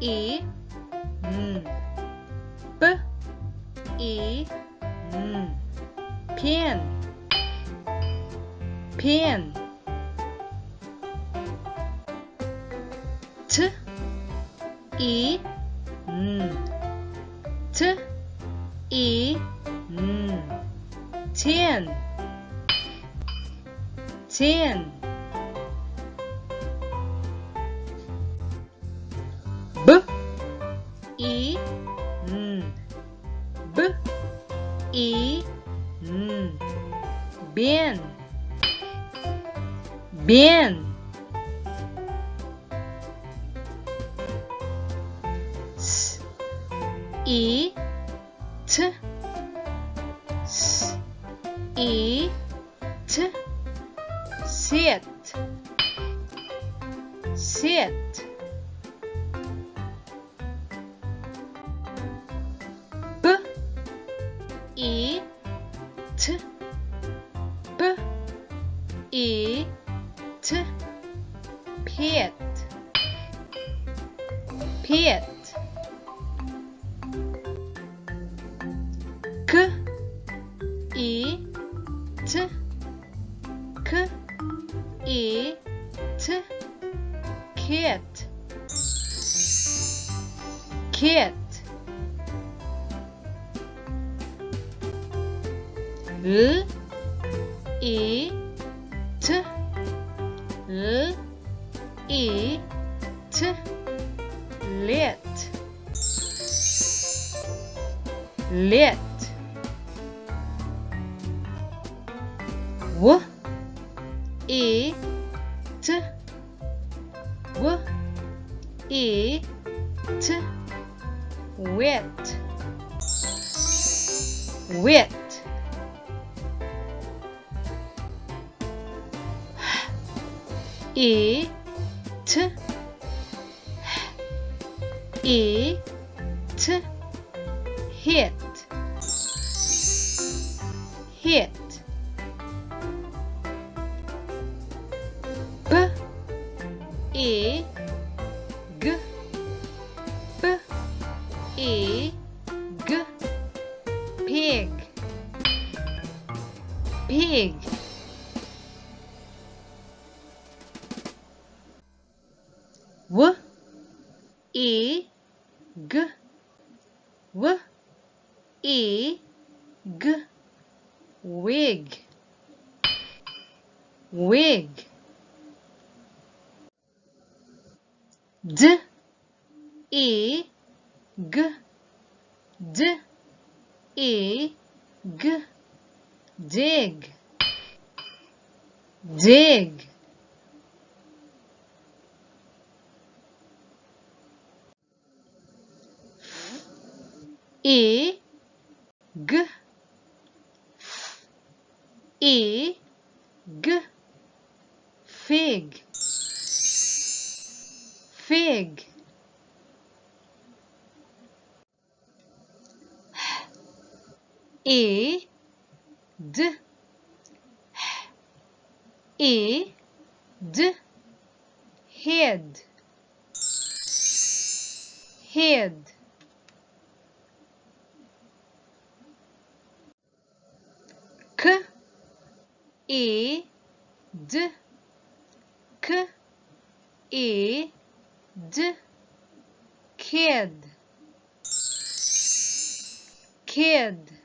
E P E pen pen T E T E ten ten B E B E ben ben S E T S E T sit sit B E T B E T pet pet K E T K E T cat cat L E T L E T lit lit W E T W E T wet wet E T E T hit hit B E G B E G pig pig W E G W E G wig wig D E G D E G dig dig E G E G fig fig E D E D head head K E D K E D kid kid